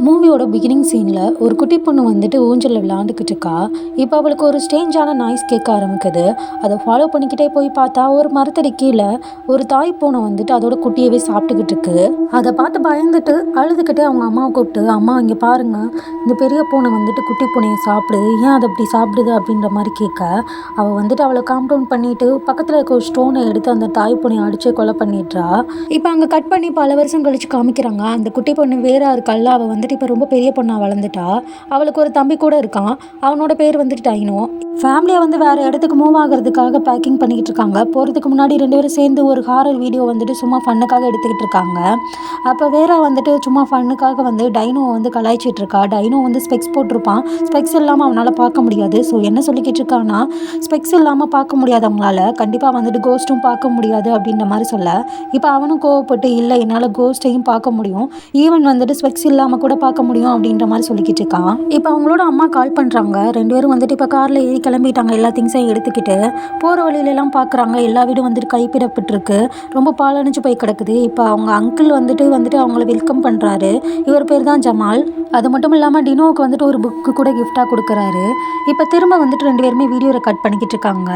மூவியோட பிகினிங் சீனில் ஒரு குட்டி பொண்ணு வந்துட்டு ஊஞ்சலில் விளையாண்டுக்கிட்டு இருக்கா. இப்போ அவளுக்கு ஒரு ஸ்ட்ரேஞ்சான நாய்ஸ் கேட்க ஆரம்பிக்குது. அதை ஃபாலோ பண்ணிக்கிட்டே போய் பார்த்தா ஒரு மரத்தடி கீழே ஒரு தாய் பூனை வந்துட்டு அதோட குட்டியவே சாப்பிட்டுக்கிட்டு இருக்கு. அதை பார்த்து பயந்துட்டு அழுதுகிட்டே அவங்க அம்மாவை கூப்பிட்டு, அம்மா இங்கே பாருங்க, இந்த பெரிய பூனை வந்துட்டு குட்டி பூனையை சாப்பிடுது, ஏன் அதை அப்படி சாப்பிடுது அப்படின்ற மாதிரி கேட்க, அவள் வந்துட்டு அவளை காம் டவுன் பண்ணிட்டு பக்கத்தில் இருக்க ஒரு ஸ்டோனை எடுத்து அந்த தாய் பூனையை அடிச்சு கொலை பண்ணிடுறா. இப்போ அங்கே கட் பண்ணி பல வருஷம் கழிச்சு காமிக்கிறாங்க. அந்த குட்டி பொண்ணு வேற இருக்கல்ல, அவள் வந்துட்டு இப்போ ரொம்ப பெரிய பொண்ணாக வளர்ந்துட்டா. அவளுக்கு ஒரு தம்பி கூட இருக்கான். அவனோட பேர் வந்துட்டு டைனோ. ஃபேமிலியை வந்து வேறு இடத்துக்கு மூவ் ஆகிறதுக்காக பேக்கிங் பண்ணிக்கிட்டு இருக்காங்க. போகிறதுக்கு முன்னாடி 2 பேரும் சேர்ந்து ஒரு ஹாரர் வீடியோ வந்துட்டு சும்மா ஃபன்னுக்காக எடுத்துக்கிட்டு இருக்காங்க. அப்போ வேற வந்துட்டு சும்மா ஃபன்னுக்காக வந்து டைனோ வந்து கலாய்ச்சிட்டு இருக்கா. டைனோ வந்து ஸ்பெக்ஸ் போட்டிருப்பான். ஸ்பெக்ஸ் இல்லாமல் அவனால் பார்க்க முடியாது. ஸோ என்ன சொல்லிக்கிட்டு இருக்கான்னா, ஸ்பெக்ஸ் இல்லாமல் பார்க்க முடியாது அவங்களால, கண்டிப்பாக வந்துட்டு கோஸ்ட்டும் பார்க்க முடியாது அப்படின்ற மாதிரி சொல்ல, இப்போ அவனும் கோவப்பட்டு, இல்லை என்னால் கோஸ்ட்டையும் பார்க்க முடியும், ஈவன் வந்துட்டு ஸ்பெக்ஸ் இல்லாமல் கூட பார்க்க முடியும் அப்படின்ற மாதிரி சொல்லிக்கிட்டு இருக்கான். இப்போ அவங்களோட அம்மா கால் பண்ணுறாங்க. 2 பேரும் வந்துட்டு இப்போ காரில் ஏறி கிளம்பிட்டாங்க. எல்லா திங்ஸையும் எடுத்துக்கிட்டு போகிற வழியிலலாம் பார்க்குறாங்க. எல்லா வீடும் வந்துட்டு கைப்பிடப்பட்டிருக்கு. ரொம்ப பாலடைஞ்சு போய் கிடக்குது. இப்போ அவங்க அங்கிள் வந்துட்டு அவங்கள வெல்கம் பண்ணுறாரு. இவர் பேர் தான் ஜமால். அது மட்டும் இல்லாமல் டினோவுக்கு வந்துட்டு ஒரு புக்கு கூட கிஃப்டாக கொடுக்குறாரு. இப்போ திரும்ப வந்துட்டு 2 பேருமே வீடியோ ரெக்கார்ட் பண்ணிக்கிட்டு இருக்காங்க.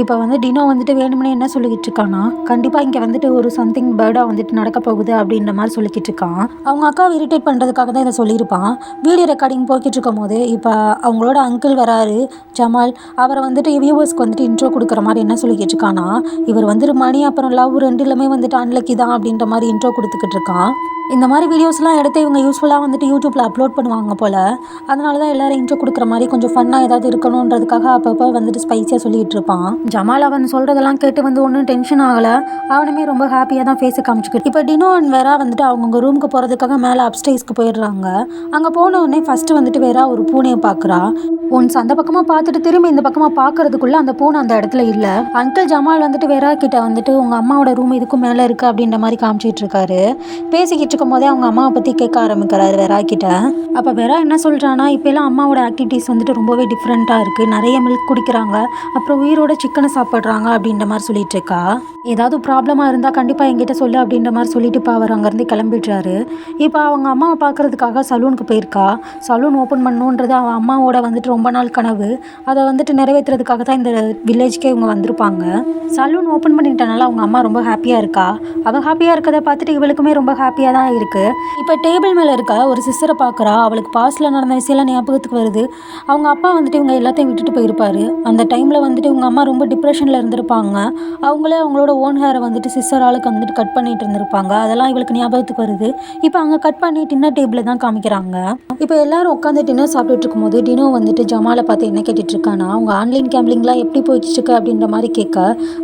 இப்போ வந்து டினோ வந்துட்டு வேணும்னே என்ன சொல்லிக்கிட்டு இருக்கான்னா, கண்டிப்பாக இங்கே வந்துட்டு ஒரு சம்திங் பேர்டாக வந்துட்டு நடக்க போகுது அப்படின்ற மாதிரி சொல்லிக்கிட்டு இருக்கான். அவங்க அக்காவை இரிட்டேட் பண்ணுறதுக்காக தான் இதை சொல்லியிருப்பான். வீடியோ ரெக்கார்டிங் போய்கிட்டு இருக்கும் போது இப்போ அவங்களோட அங்கிள் வராரு ஜமால். அவரை வந்துட்டு வியூவர்ஸ்க்கு வந்துட்டு இன்ட்ரோ கொடுக்குற மாதிரி என்ன சொல்லிக்கிட்டு இருக்கானா, இவர் வந்துட்டு மணி அப்புறம் லவ் ரெண்டுலுமே வந்துட்டு அன்லக்கி தான் அப்படின்ற மாதிரி இன்ட்ரோ கொடுத்துக்கிட்டு இருக்கான். இந்த மாதிரி வீடியோஸ்லாம் எடுத்து இவங்க யூஸ்ஃபுல்லாக வந்துட்டு யூடியூப்பில் அப்லோட் பண்ணுவாங்க போல். அதனால தான் எல்லோரும் இன்ட்ரோ கொடுக்குற மாதிரி கொஞ்சம் ஃபன்னாக ஏதாவது இருக்கணுன்றதுக்காக அப்பப்போ வந்துட்டு ஸ்பைஸியாக சொல்லிகிட்டு இருப்பான். ஜமால் அவன் சொல்கிறதெல்லாம் கேட்டு வந்து ஒன்றும் டென்ஷன் ஆகலை. அவனுமே ரொம்ப ஹாப்பியாக தான் ஃபேஸை காமிச்சிக்கிட்டு. இப்போ டினோ அண்ட் வேற வந்துட்டு அவங்கவுங்க ரூமுக்கு போகிறதுக்காக மேலே அப்ஸ்டேஸ்க்கு போயிடுறாங்க. அங்கே போன உடனே ஃபஸ்ட்டு வந்துட்டு வேற ஒரு பூனையை பார்க்குறா. ஒன்ஸ் அந்த பக்கமாக பார்த்துட்டு திரும்பி இந்த பக்கமாக பார்க்கறதுக்குள்ளே அந்த பூனை அந்த இடத்துல இல்லை. அங்கிள் ஜமால் வந்துட்டு வேற கிட்ட வந்துட்டு உங்கள் அம்மாவோட ரூம் இதுக்கும் மேலே இருக்குது அப்படின்ற மாதிரி காமிச்சிட்டு இருக்காரு. பேசிக்கிட்டு இருக்கும் போதே அவங்க அம்மாவை பற்றி கேட்க ஆரம்பிக்கிறாரு வேறா கிட்ட. அப்போ வேற என்ன சொல்கிறான்னா, இப்போலாம் அம்மாவோட ஆக்டிவிட்டீஸ் வந்துட்டு ரொம்பவே டிஃப்ரெண்ட்டாக இருக்குது. நிறைய மில்க் குடிக்கிறாங்க, அப்புறம் உயிரோட சிக்கனை சாப்பிட்றாங்க அப்படின்ற மாதிரி சொல்லிட்டு இருக்கா. ஏதாவது ப்ராப்ளமாக இருந்தால் கண்டிப்பாக என்கிட்ட சொல்லு அப்படின்ற மாதிரி சொல்லிட்டு இப்போ அவர் அங்கேருந்து கிளம்பிடுறாரு. இப்போ அவங்க அம்மாவை பார்க்குறதுக்காக சலூனுக்கு போயிருக்கா. சலூன் ஓப்பன் பண்ணணுன்றது அவன் அம்மாவோட வந்துட்டு ரொம்ப நாள் கனவு. அதை வந்துட்டு நிறைவேற்றுறதுக்காக தான் இந்த வில்லேஜ்க்கே இவங்க வந்திருப்பாங்க. சலூன் ஓப்பன் பண்ணிட்டனால அவங்க அம்மா ரொம்ப ஹாப்பியாக இருக்கா. அவள் ஹாப்பியாக இருக்கிறத பார்த்துட்டு இவளுக்குமே ரொம்ப ஹாப்பியாக தான் இருக்குது. இப்போ டேபிள் மேலே இருக்க ஒரு சிஸ்டரை பார்க்குறா. அவளுக்கு பாஸ்டில் நடந்த விஷயம்லாம் ஞாபகத்துக்கு வருது. அவங்க அப்பா வந்துட்டு இவங்க எல்லாத்தையும் விட்டுட்டு போயிருப்பாரு. அந்த டைமில் வந்துட்டு இவங்க அம்மா ரொம்ப டிப்ரெஷனில் இருந்திருப்பாங்க. அவங்களே அவங்களோட ஓன் ஹேரை வந்துட்டு சிஸ்டராளுக்கு வந்துட்டு கட் பண்ணிட்டு இருந்திருப்பாங்க. அதெல்லாம் இவளுக்கு ஞாபகத்துக்கு வருது. இப்போ அங்கே கட் பண்ணி டின்னர் டேபிளில் தான் காமிக்கிறாங்க. இப்போ எல்லாரும் உட்காந்து டின்னர் சாப்பிட்டுட்டு இருக்கும்போது டினோ வந்துட்டு ஜமாலை பார்த்து என்ன கேட்டுட்டு இருக்கானா, அவங்க ஆன்லைன் கேம்லிங்லாம் எப்படி போய்கிட்டு இருக்கு அப்படின்ற மாதிரி கேட்க,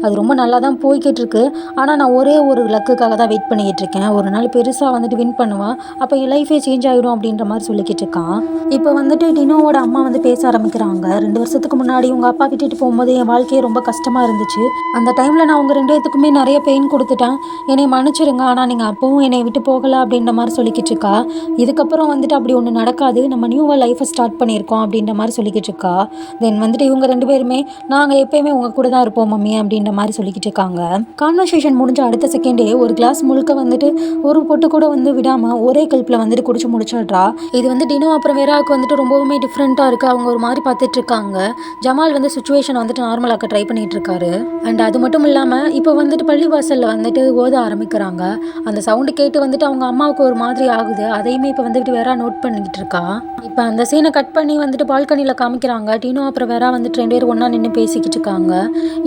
அது ரொம்ப நல்லா தான் போய்கிட்டு இருக்கு, ஆனால் நான் ஒரே ஒரு லக்குக்காக தான் வெயிட் பண்ணிக்கிட்டு இருக்கேன். ஒரு நாள் பெருசாக வந்துட்டு வின் பண்ணுவான், அப்போ என் லைஃபே சேஞ்ச் ஆகிடும் அப்படின்ற மாதிரி சொல்லிக்கிட்டு இருக்கான். இப்போ வந்துட்டு டினோவோட அம்மா வந்து பேச ஆரம்பிக்கிறாங்க. 2 வருஷத்துக்கு முன்னாடி உங்கள் அப்பா விட்டுட்டு போகும்போது என் வாழ்க்கையே ரொம்ப கஷ்டமாக இருந்துச்சு. அந்த டைமில் நான் உங்கள் 2 பேத்துக்குமே நிறைய பெயின் கொடுத்துட்டேன், என்னை மன்னிச்சிருங்க, ஆனால் நீங்கள் அப்பவும் என்னை விட்டு போகலை அப்படின்ற மாதிரி சொல்லிக்கிட்டு இருக்கா. இதுக்கப்புறம் வந்துட்டு அப்படி ஒன்று நடக்காது, நம்ம நியூவாக லைஃப்பை ஸ்டார்ட் பண்ணியிருக்கோம் அப்படின்ற மாதிரி சொல்லிக்கிட்டு இருக்கா. தென் வந்துட்டு இவங்க 2 பேருமே நாங்கள் எப்போயுமே உங்கள் கூட தான் இருப்போம் மம்மி அப்படின்ற மாதிரி சொல்லிக்கிட்டு இருக்காங்க. கான்வர்சேஷன் முடிஞ்ச அடுத்த செகண்டே ஒரு கிளாஸ் முழுக்க வந்துட்டு ஒரு பொட்டு கூட வந்து விடாமல் ஒரே கல்ப்பில் வந்துட்டு குடிச்சு முடிச்சிடுறா. இது வந்து டினோ அப்புறம் வேறாவுக்கு வந்துட்டு ரொம்பவுமே டிஃப்ரெண்ட்டாக இருக்குது. அவங்க ஒரு மாதிரி பார்த்துட்டு இருக்காங்க. ஜமால் வந்து சுச்சுவேஷன் வந்துட்டு நார்மலாக்க ட்ரை பண்ணிட்டு இருக்காரு. அண்ட் அது மட்டும் இல்லாமல் இப்போ வந்துட்டு பள்ளிவாசலில் வந்துட்டு ஓத ஆரம்பிக்கிறாங்க. அந்த சவுண்டு கேட்டு வந்துட்டு அவங்க அம்மாவுக்கு ஒரு மாதிரி ஆகுது. அதையுமே இப்போ வந்துட்டு வேற நோட் பண்ணிக்கிட்டு இருக்கா. இப்போ அந்த சீனை கட் பண்ணி வந்துட்டு பால்கனியில் காமிக்கிறாங்க. டினோ அப்புறம் வேற வந்துட்டு 2 பேரும் ஒன்றா நின்று பேசிக்கிட்டு இருக்காங்க.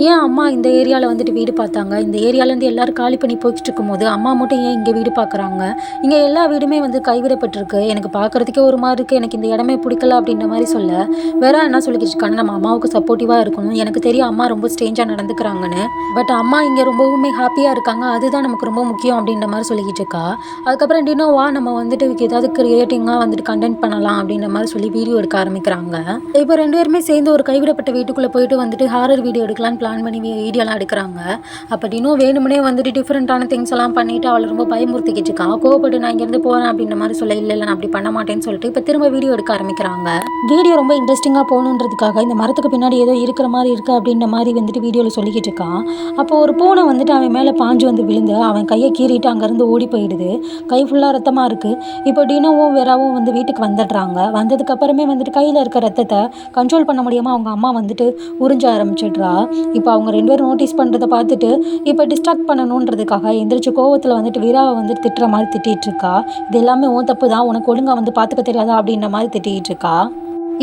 ஏன் அம்மா இந்த ஏரியாவில் வந்துட்டு வீடு பார்த்தாங்க, இந்த ஏரியாவிலேருந்து எல்லாரும் காலி பண்ணி போய்கிட்டு இருக்கும்போது அம்மா மட்டும் ஏன் இங்கே வீடு பார்க்குறாங்க, இங்கே எல்லா வீடுமே வந்து கைவிடப்பட்டிருக்கு, எனக்கு பார்க்குறதுக்கே ஒரு மாதிரி இருக்குது, எனக்கு இந்த இடமே பிடிக்கல அப்படின்ற மாதிரி சொல்ல, வேற என்ன சொல்லிக்கிட்டு இருக்காங்க, நம்ம அம்மாவுக்கு சப்போர்ட்டிவாக இருக்கணும், எனக்கு தெரியும் அம்மா ரொம்ப ஸ்ட்ரேஞ்சாக நடந்துக்கிறாங்கன்னு, பட் அம்மா இங்கே ரொம்பவுமே ஹாப்பியாக இருக்காங்க, அதுதான் நமக்கு ரொம்ப முக்கியம் அப்படின்ற மாதிரி சொல்லிக்கிட்டு இருக்கா. அதுக்கப்புறம் டினோவா நம்ம வந்துட்டு ஏதாவது கிரியேட்டிங்காக வந்துட்டு கண்டென்ட் பண்ணலாம் அப்படின்ற மாதிரி சொல்லி வீடியோ எடுக்க ஆரம்பிக்கிறாங்க. இப்போ 2 பேருமே சேர்ந்து ஒரு கைவிடப்பட்ட வீட்டுக்குள்ளே போயிட்டு வந்துட்டு ஹாரர் வீடியோ எடுக்கலான்னு பிளான் பண்ணி வீடியோலாம் எடுக்கிறாங்க. அப்போ டினோ வேணுமுனே வந்துட்டு டிஃப்ரெண்ட்டான திங்ஸ் எல்லாம் பண்ணிட்டு அவளை ரொம்ப பயமுறுத்திக்கிட்டு இருக்கான். கோவப்பட்டு நான் இங்கேருந்து போகிறேன் அப்படின்ற மாதிரி சொல்ல, இல்லை நான் அப்படி பண்ண மாட்டேன்னு சொல்லிட்டு இப்போ திரும்ப வீடியோ எடுக்க ஆரம்பிக்கிறாங்க. வீடியோ ரொம்ப இன்ட்ரெஸ்டிங்காக போகணுன்றதுக்காக இந்த மரத்துக்கு பின்னாடி ஏதோ இருக்கிற மாதிரி இருக்குது அப்படின்ற மாதிரி வந்துட்டு வீடியோவில் சொல்லிக்கிட்டு இருக்கான். அப்போ ஒரு பூனை வந்துட்டு அவன் மேலே பாஞ்சு வந்து விழுந்து அவன் கையை கீறிட்டு அங்கேருந்து ஓடி போயிடுது. கை ஃபுல்லாக ரத்தமாக இருக்குது. இப்போ டினோவும் வெராவும் வந்து வீட்டுக்கு வந்துடுறாங்க. வந்ததுக்கப்புறமே வந்துட்டு கையில் இருக்க ரத்தத்தை கண்ட்ரோல் பண்ண முடியாமல் அவங்க அம்மா வந்துட்டு உறிஞ்ச ஆரம்பிச்சிடுறா. இப்போ அவங்க 2 பேரும் நோட்டீஸ் பண்ணுறதை பார்த்துட்டு இப்போ டிஸ்ட்ராக்ட் பண்ணணுன்றதுக்காக எந்திரிச்சு கோவத்தில் வந்துட்டு வீராவை வந்துட்டு திட்டுற மாதிரி திட்டிகிட்டு இருக்கா. இது எல்லாமே உன் தப்பு தான், உனக்கு ஒழுங்காக வந்து பார்த்துக்க தெரியாதா அப்படின்ற மாதிரி திட்டிகிட்டு இருக்கா.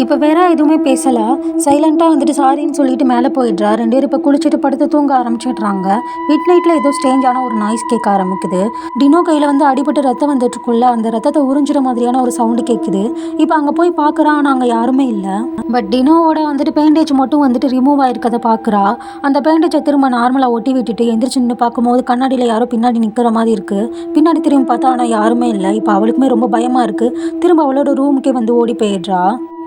இப்போ வேற எதுவுமே பேசலை. சைலண்ட்டாக வந்துட்டு சாரின்னு சொல்லிட்டு மேலே போயிடுறா. 2 பேரும் இப்போ குளிச்சுட்டு படுத்து தூங்க ஆரம்பிச்சிடுறாங்க. மிட் நைட்டில் ஏதோ ஸ்ட்ரேஞ்சான ஒரு நாய்ஸ் கேட்க ஆரம்பிக்குது. டினோ கையில் வந்து அடிபட்டு ரத்தம் வந்துட்டுருக்குள்ள அந்த ரத்தத்தை உறிஞ்சுற மாதிரியான ஒரு சவுண்டு கேட்குது. இப்போ அங்கே போய் பார்க்குறான், ஆனால் அங்கே யாருமே இல்லை. பட் டினோவோட வந்துட்டு பேண்டேஜ் மட்டும் வந்துட்டு ரிமூவ் ஆகிருக்கதை பார்க்குறா. அந்த பேண்டேஜை திரும்ப நார்மலாக ஒட்டி விட்டுட்டு எந்திரிச்சு நின்று பார்க்கும்போது கண்ணாடியில் யாரோ பின்னாடி நிற்கிற மாதிரி இருக்குது. பின்னாடி திரும்பி பார்த்தா ஆனால் யாருமே இல்லை. இப்போ அவளுக்குமே ரொம்ப பயமாக இருக்குது. திரும்ப அவளோட ரூமுக்கே வந்து ஓடி போயிடுறா.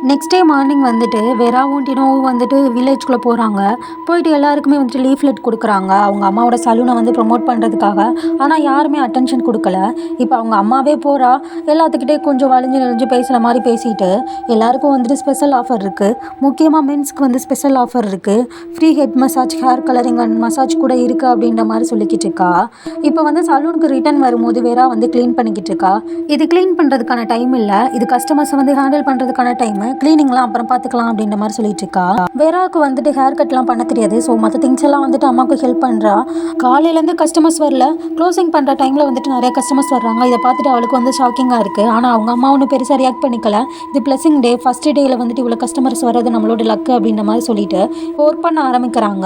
நெக்ஸ்ட் டே மார்னிங் வந்துட்டு வெராவும் டினோவும் வந்துட்டு வில்லேஜ்குள்ளே போகிறாங்க. போயிட்டு எல்லாருக்குமே வந்துட்டு லீஃப்லெட் கொடுக்குறாங்க அவங்க அம்மாவோட சலூனை வந்து ப்ரொமோட் பண்ணுறதுக்காக. ஆனால் யாருமே அட்டென்ஷன் கொடுக்கல. இப்போ அவங்க அம்மாவே போகிறா. எல்லாத்துக்கிட்டே கொஞ்சம் வளைஞ்சு நெளிஞ்சு பேசுகிற மாதிரி பேசிட்டு எல்லாருக்கும் வந்துட்டு ஸ்பெஷல் ஆஃபர் இருக்குது. முக்கியமாக மென்ஸ்க்கு வந்து ஸ்பெஷல் ஆஃபர் இருக்குது. Free head massage, hair colouring and massage கூட இருக்குது அப்படின்ற மாதிரி சொல்லிக்கிட்டு இருக்கா. இப்போ வந்து சலூனுக்கு ரிட்டர்ன் வரும்போது வெரா வந்து க்ளீன் பண்ணிக்கிட்டு இருக்கா. இது க்ளீன் பண்ணுறதுக்கான டைம் இல்லை, இது கஸ்டமர்ஸை வந்து ஹேண்டில் பண்ணுறதுக்கான டைம். கிளீனிங்லாம் அப்புறம் பார்த்துக்கலாம் அப்படின்ற மாதிரி சொல்லிட்டு இருக்கா. வெராவுக்கு வந்துட்டு ஹேர் கட்லாம் பண்ண தெரியாது. ஸோ மற்ற திங்ஸ் எல்லாம் வந்துட்டு அம்மாவுக்கு ஹெல்ப் பண்ணுறா. காலையிலேருந்து கஸ்டமர்ஸ் வரல. க்ளோசிங் பண்ணுற டைமில் வந்துட்டு நிறைய கஸ்டமர்ஸ் வர்றாங்க. இதை பார்த்துட்டு அவளுக்கு வந்து ஷாக்கிங்காக இருக்குது. ஆனால் அவங்க அம்மா ஒன்றும் பெருசாக ரியாக்ட் பண்ணிக்கல. இது பிளஸிங் டே, ஃபஸ்ட் டேயில் வந்துட்டு இவ்வளோ கஸ்டமர்ஸ் வர்றது நம்மளோட லக்கு அப்படின்ற மாதிரி சொல்லிட்டு ஒர்க் பண்ண ஆரம்பிக்கிறாங்க.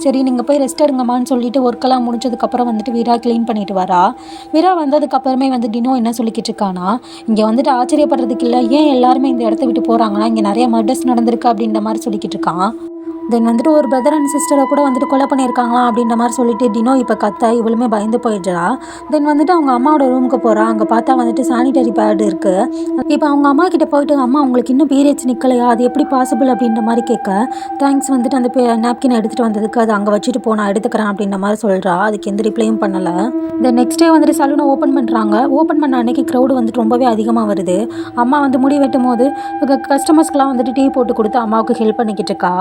சரி நீங்கள் போய் ரெஸ்ட் எடுங்கம்மான்னு சொல்லிட்டு ஒர்க்கெல்லாம் முடிச்சதுக்கப்புறம் வந்துட்டு வீரா க்ளீன் பண்ணிட்டு வரா. வீரா வந்ததுக்கப்புறமே வந்து டினோ என்ன சொல்லிக்கிட்டு இருக்கானா, இங்கே வந்துட்டு ஆச்சரியப்படுறதுக்கு இல்லை, ஏன் எல்லாருமே இந்த இடத்த விட்டு போகிறாங்கன்னா இங்கே நிறைய மர்டர்ஸ் நடந்திருக்கு அப்படின்ற மாதிரி சொல்லிக்கிட்டு இருக்கான். தென் வந்துட்டு ஒரு பிரதர் அண்ட் சிஸ்டரை கூட வந்துட்டு கொலை பண்ணியிருக்காங்களா அப்படின்ற மாதிரி சொல்லிட்டு டினோ இப்போ கத்த இவளுமே பயந்து போயிடுறா. தென் வந்துட்டு அவங்க அம்மாவோட ரூமுக்கு போகிறா. அங்கே பார்த்தா வந்துட்டு சானிடரி பேட் இருக்குது. இப்போ அவங்க அம்மா கிட்ட போயிட்டு, அம்மா உங்களுக்கு இன்னும் பீரியட்ஸ் நிற்கலையா, அது எப்படி பாசிபிள் அப்படின்ற மாதிரி கேட்க, தேங்க்ஸ் வந்துட்டு அந்த நாப்கின் எடுத்துகிட்டு வந்ததுக்கு, அதை அங்கே வச்சுட்டு நான் எடுத்துக்கிறேன் அப்படின்ற மாதிரி சொல்கிறா. அதுக்கு எந்த ரிப்ளையும் பண்ணலை. தென் நெக்ஸ்ட் டே வந்துட்டு சலூனை ஓப்பன் பண்ணுறாங்க. ஓப்பன் பண்ண அன்னைக்கு க்ரௌடு வந்துட்டு ரொம்பவே அதிகமாக வருது. அம்மா வந்து முடி வெட்டும் போது கஸ்டமர்ஸ்க்கெலாம் வந்துட்டு டீ போட்டு கொடுத்து அம்மாவுக்கு ஹெல்ப் பண்ணிக்கிட்டு இருக்கா.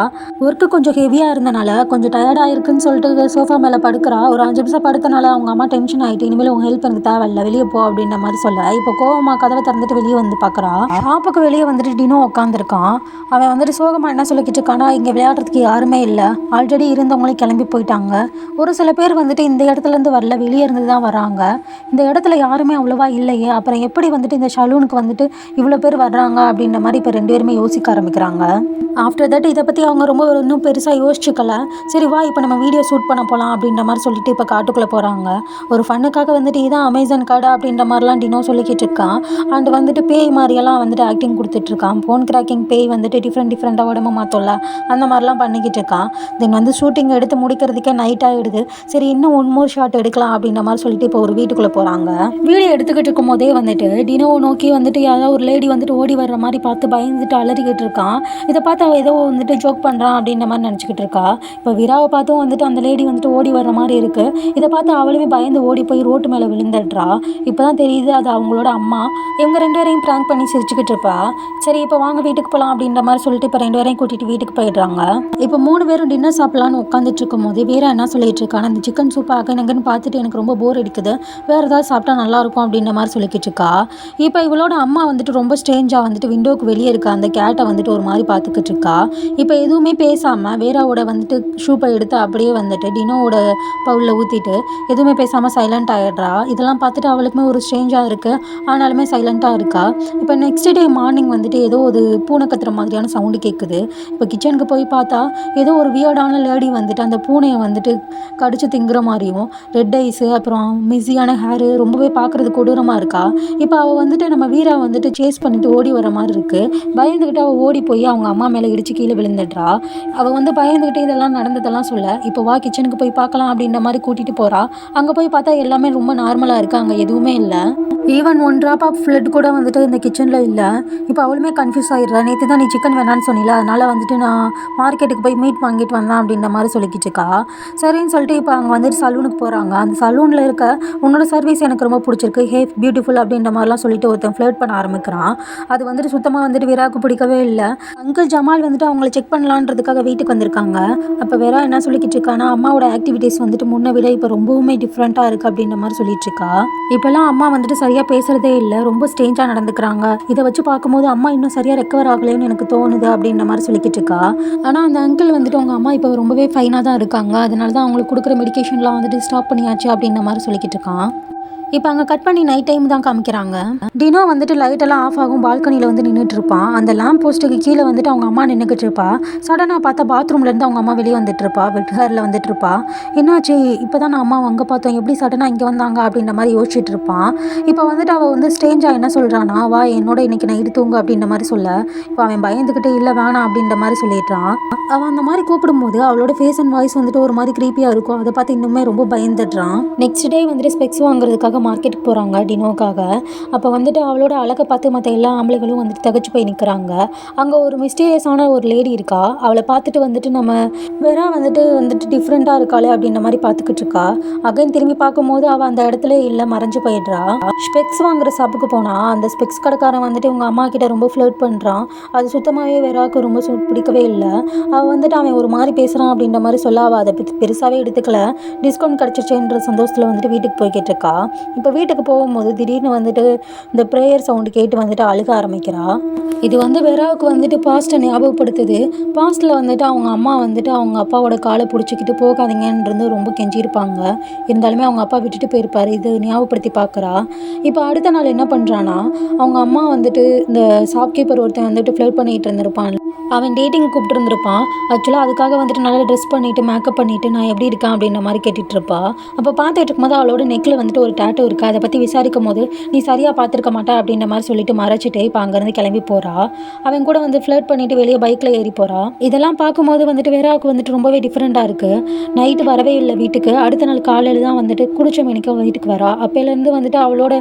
ஒர்க்கு கொஞ்சம் ஹெவியாக இருந்தனால கொஞ்சம் டயர்டாக இருக்குன்னு சொல்லிட்டு சோஃபா மேலே படுக்கிறா. ஒரு 5 நிமிஷம் படுத்தனால அவங்க அம்மா டென்ஷன் ஆகிட்டு, இனிமேல் உங்கள் ஹெல்ப் எனக்கு தேவையில்லை, வெளியே போ அப்படின்ற மாதிரி சொல்ல, இப்போ கோவமா கதவை திறந்துட்டு வெளியே வந்து பார்க்குறா. ஷாப்புக்கு வெளியே வந்துட்டு டினோ உட்காந்துருக்கான். அவன் வந்துட்டு சோகமாக என்ன சொல்லிக்கிட்டு இருக்கானா, இங்கே விளையாடுறதுக்கு யாருமே இல்லை, ஆல்ரெடி இருந்தவங்களே கிளம்பி போயிட்டாங்க. ஒரு சில பேர் வந்துட்டு இந்த இடத்துலேருந்து வரல, வெளியே இருந்து தான் வராங்க. இந்த இடத்துல யாருமே அவ்வளோவா இல்லையே, அப்புறம் எப்படி வந்துட்டு இந்த சலூனுக்கு வந்துட்டு இவ்வளோ பேர் வர்றாங்க அப்படின்ற மாதிரி இப்போ 2 பேருமே யோசிக்க ஆரம்பிக்கிறாங்க. ஆஃப்டர் தட் இதை பற்றி அவங்க ரொம்ப இன்னும் பெருசாக யோசிச்சுக்கல. சரி வா இப்போ நம்ம வீடியோ ஷூட் பண்ண போகலாம் அப்படின்ற மாதிரி சொல்லிட்டு இப்போ காட்டுக்குள்ளே போகிறாங்க. ஒரு ஃபன்னுக்காக வந்துட்டு இதான் அமேசான் கடை அப்படின்ற மாதிரிலாம் டினோ சொல்லிக்கிட்டு இருக்கான். அண்ட் வந்துட்டு பேய் மாதிரியெல்லாம் வந்துட்டு ஆக்டிங் கொடுத்துட்ருக்கான். ஃபோன் கிராக்கிங் பேய் வந்துட்டு டிஃப்ரெண்ட்டாக உடம்பு மாற்றோம்ல, அந்த மாதிரிலாம் பண்ணிக்கிட்டு இருக்கான். தென் வந்து ஷூட்டிங் எடுத்து முடிக்கிறதுக்கே நைட் ஆகிடுது. சரி இன்னும் 1 மோர் ஷாட் எடுக்கலாம் அப்படின்ற மாதிரி சொல்லிட்டு இப்போ ஒரு வீட்டுக்குள்ளே போகிறாங்க. வீடியோ எடுத்துக்கிட்டு இருக்கும் போதே வந்துட்டு டினோவை நோக்கி வந்துட்டு யாராவது ஒரு லேடி வந்துட்டு ஓடி வர்ற மாதிரி பார்த்து பயந்துட்டு அலறிக்கிட்டு இருக்கான். இதை பார்த்து அவள் ஏதோ வந்துட்டு ஜோக் பண்ணுறான் அப்படின்ற மாதிரி நினச்சிக்கிட்டு இருக்கா. இப்போ விராவை பார்த்தும் வந்துட்டு அந்த லேடி வந்துட்டு ஓடி வர்ற மாதிரி இருக்குது. இதை பார்த்து அவளுமே பயந்து ஓடி போய் ரோட்டு மேலே விழுந்துடுறா. இப்போ தான் தெரியுது அது அவங்களோட அம்மா. இவங்க 2 பேரையும் ப்ராங்க் பண்ணி சிரிச்சுக்கிட்டு இருப்பா. சரி இப்போ வாங்க வீட்டுக்கு போகலாம் அப்படின்ற மாதிரி சொல்லிட்டு இப்போ 2 பேரையும் கூட்டிகிட்டு வீட்டுக்கு போயிடுறாங்க. இப்போ 3 பேரும் டின்னர் சாப்பிட்லான்னு உட்காந்துட்டு இருக்கும் போது வீரா என்ன சொல்லிட்டு இருக்கான்னு, அந்த சிக்கன் சூப் அங்கன்னு பார்த்துட்டு எனக்கு ரொம்ப போர் அடிக்குது, வேறு ஏதாவது சாப்பிட்டா நல்லாயிருக்கும் அப்படின்ற மாதிரி சொல்லிக்கிட்டு இருக்கா. இப்போ இவளோட அம்மா வந்துட்டு ரொம்ப ஸ்ட்ரேஞ்சாக வந்துட்டு விண்டோக்கு வெளியே இருக்க அந்த கேட்டை வந்துட்டு ஒரு மாதிரி பார்த்துக்கிட்டு இருக்கா. இப்போ எதுவுமே பேசாமல் வேராவோட வந்துட்டு ஷூப்பை எடுத்து அப்படியே வந்துட்டு டினோவோட பவுலில் ஊற்றிட்டு எதுவுமே பேசாமல் சைலண்ட் ஆகிடுறா. இதெல்லாம் பார்த்துட்டு அவளுக்குமே ஒரு ஸ்ட்ரேஞ்சாக இருக்குது. ஆனாலுமே சைலண்ட்டாக இருக்கா. இப்போ நெக்ஸ்ட் டே மார்னிங் வந்துட்டு ஏதோ ஒரு பூனை கத்துற மாதிரியான சவுண்டு கேட்குது. இப்போ கிச்சனுக்கு போய் பார்த்தா ஏதோ ஒரு வியர்டான லேடி வந்துட்டு அந்த பூனையை வந்துட்டு கடிச்சு திங்குற மாதிரியும், ரெட் ஐஸு, அப்புறம் மிஸியான ஹேரு, ரொம்பவே பார்க்குறது கொடூரமாக இருக்கா. இப்போ அவள் வந்துட்டு நம்ம வீரா வந்துட்டு சேஸ் பண்ணிட்டு ஓடி வர மாதிரி இருக்குது. பயந்துக்கிட்டு அவள் ஓடி போய் அவங்க அம்மா மேலே இடிச்சு கீழே விழுந்துடுறா. அவள் வந்து பயந்துக்கிட்டு இதெல்லாம் நடந்ததெல்லாம் சொல்ல, இப்போ வா கிச்சனுக்கு போய் பார்க்கலாம் அப்படின்ற மாதிரி கூட்டிகிட்டு போகிறா. அங்கே போய் பார்த்தா எல்லாமே ரொம்ப நார்மலாக இருக்குது, அங்கே எதுவுமே இல்லை. Even one drop of flood கூட வந்துட்டு இந்த கிச்சனில் இல்லை. இப்போ அவளுமே கன்ஃபியூஸ் ஆகிடுறா. நேற்று தான் நீ சிக்கன் வேணான்னு சொன்னில, அதனால் வந்துட்டு நான் மார்க்கெட்டுக்கு போய் மீட் வாங்கிட்டு வந்தேன் அப்படின்ற மாதிரி சொல்லிக்கிட்டு இருக்கா. சரின்னு சொல்லிட்டு இப்போ அங்கே வந்துட்டு சலூனுக்கு போகிறாங்க. அந்த சலூனில் இருக்க உன்னோட சர்வீஸ் எனக்கு ரொம்ப பிடிச்சிருக்கு, ஹே பியூட்டிஃபுல் அப்படின்ற மாதிரிலாம் சொல்லிட்டு ஒருத்தன் ஃப்ளர்ட் பண்ண ஆரம்பிக்கிறான். அது வந்துட்டு சுத்தமாக வந்துட்டு விராக்கு பிடிக்கவே இல்லை. அங்கிள் ஜமால் வந்துட்டு அவங்கள செக் பண்ணலான்றதுக்காக வீட்டுக்கு வந்திருக்காங்க. அப்போ வேறா என்ன சொல்லிக்கிட்டு இருக்கானா, அம்மாவோட ஆக்டிவிட்டீஸ் வந்துட்டு முன்ன விட இப்போ ரொம்பவுமே டிஃப்ரெண்ட்டாக இருக்குது அப்படின்ற மாதிரி சொல்லிட்டு இருக்கா. இப்போல்லாம் அம்மா வந்துட்டு சரியாக பேசுகிறதே இல்லை, ரொம்ப ஸ்ட்ரேஞ்சாக நடந்துக்கிறாங்க. இதை வச்சு பார்க்கும்போது அம்மா இன்னும் சரியாக ரெக்கவர் ஆகலைன்னு எனக்கு தோணுது அப்படின்ற மாதிரி சொல்லிக்கிட்டு இருக்கா. ஆனால் அந்த அங்கிள் வந்துட்டு அவங்க அம்மா இப்போ ரொம்பவே ஃபைனாக தான் இருக்காங்க, அதனால தான் அவங்களுக்கு கொடுக்குற மெடிக்கேஷன்லாம் வந்துட்டு ஸ்டாப் பண்ணியாச்சு அப்படின்ற மாதிரி சொல்லிக்கிட்டு இருக்கான். இப்போ அங்கே கட் பண்ணி நைட் டைம் தான் காமிக்கிறாங்க. டினோ வந்துட்டு லைட்டெல்லாம் ஆஃப் ஆகும் பால்கனியில் வந்து நின்றுட்டு இருப்பான். அந்த லேம்ப் போஸ்ட்டுக்கு கீழே வந்துட்டு அவங்க அம்மா நின்றுக்கிட்டு இருப்பா. சடனாக பார்த்தா பாத்ரூம்லேருந்து அவங்க அம்மா வெளியே வந்துட்டு இருப்பா, வெட் ஹேரில் வந்துட்டு இருப்பா. என்னாச்சு, இப்போ தான் நான் அம்மா அங்கே பார்த்தோம், எப்படி சடனாக இங்கே வந்தாங்க அப்படின்ற மாதிரி யோசிச்சுட்டு இருப்பான். இப்போ வந்துட்டு அவள் வந்து ஸ்ட்ரேஞ்சாக என்ன சொல்கிறானா, வா என்னோட இன்னைக்கு நைட்டு தூங்கு அப்படின்ற மாதிரி சொல்ல, இப்போ அவன் பயந்துக்கிட்டு இல்லை வேணாம் அப்படின்ற மாதிரி சொல்லிடுறான். அவன் அந்த மாதிரி கூப்பிடும்போது அவளோட ஃபேஸ் அண்ட் வாய்ஸ் வந்துட்டு ஒரு மாதிரி க்ரீப்பியாக இருக்கும். அதை பார்த்து இன்னுமே ரொம்ப பயந்துடுறான். நெக்ஸ்ட் டே வந்துட்டு ஸ்பெக்ஸ் வாங்குறதுக்காக மார்க்கெட்டுக்கு போகிறாங்க டினோக்காக. அப்போ வந்துட்டு அவளோட அழகை பார்த்து மற்ற எல்லா ஆம்பளைகளும் வந்துட்டு தகச்சு போய் நிற்கிறாங்க. அங்கே ஒரு மிஸ்டீரியஸான ஒரு லேடி இருக்கா. அவளை பார்த்துட்டு வந்துட்டு நம்ம வேற வந்துட்டு டிஃப்ரெண்ட்டாக இருக்காளே அப்படின்ற மாதிரி பார்த்துக்கிட்டு இருக்கா. அகைன் திரும்பி பார்க்கும்போது அவள் அந்த இடத்துல இல்லை, மறைஞ்சு போயிடுறா. ஸ்பெக்ஸ் வாங்குற ஷாப்புக்கு போனால் அந்த ஸ்பெக்ஸ் கடைக்காரன் வந்துட்டு உங்கள் அம்மா கிட்ட ரொம்ப ஃப்ளர்ட் பண்ணுறான். அது சுத்தமாகவே வேறாக்கு ரொம்ப பிடிக்கவே இல்லை. அவள் வந்துட்டு அவன் ஒரு மாதிரி பேசுகிறான் அப்படின்ற மாதிரி சொல்ல, அவள் அதை பெருசாகவே எடுத்துக்கல. டிஸ்கவுண்ட் கிடச்சிச்சுன்ற சந்தோஷத்தில் வந்துட்டு வீட்டுக்கு போய்கிட்டு இருக்கா. இப்போ வீட்டுக்கு போகும்போது திடீர்னு வந்துட்டு இந்த ப்ரேயர் சவுண்டு கேட்டு வந்துட்டு அழுக ஆரம்பிக்கிறா. இது வந்து வெராவுக்கு வந்துட்டு பாஸ்ட்டை ஞாபகப்படுத்துது. பாஸ்ட்டில் வந்துட்டு அவங்க அம்மா வந்துட்டு அவங்க அப்பாவோட காலை பிடிச்சிக்கிட்டு போகாதீங்கன்றது ரொம்ப கெஞ்சிருப்பாங்க. இருந்தாலுமே அவங்க அப்பா விட்டுட்டு போயிருப்பார். இது ஞாபகப்படுத்தி பார்க்குறா. இப்போ அடுத்த நாள் என்ன பண்ணுறான்னா, அவங்க அம்மா வந்துட்டு இந்த ஷாப்கீப்பர் ஒருத்தன் வந்துட்டு ஃப்ளர்ட் பண்ணிகிட்டு இருந்திருப்பான். அவன் டேட்டிங் கூப்பிட்டுருந்துருப்பான். ஆக்சுவலாக அதுக்காக வந்துட்டு நல்லா ட்ரெஸ் பண்ணிவிட்டு மேக்கப் பண்ணிவிட்டு நான் எப்படி இருக்கேன் அப்படின்ற மாதிரி கேட்டுட்ருப்பா. அப்போ பார்த்துட்டு இருக்கும்போது அவளோட நெக்கில் வந்துட்டு ஒரு டேட்டோ இருக்குது. அதை பற்றி விசாரிக்கும் போது நீ சரியாக பார்த்துருக்க மாட்டா அப்படின்ற மாதிரி சொல்லிட்டு மறைச்சிட்டு இப்போ அங்கேருந்து கிளம்பி போகிறா. அவன் கூட வந்து ஃப்ளர்ட் பண்ணிவிட்டு வெளியே பைக்கில் ஏறி போகிறா. இதெல்லாம் பார்க்கும்போது வந்துட்டு வேறாவுக்கு வந்துட்டு ரொம்பவே டிஃப்ரெண்ட்டாக இருக்குது. நைட்டு வரவே இல்லை வீட்டுக்கு. அடுத்த நாள் காலையில் தான் வந்துட்டு குடிச்ச மணிக்கு வீட்டுக்கு வரா. அப்போலேருந்து வந்துட்டு அவளோட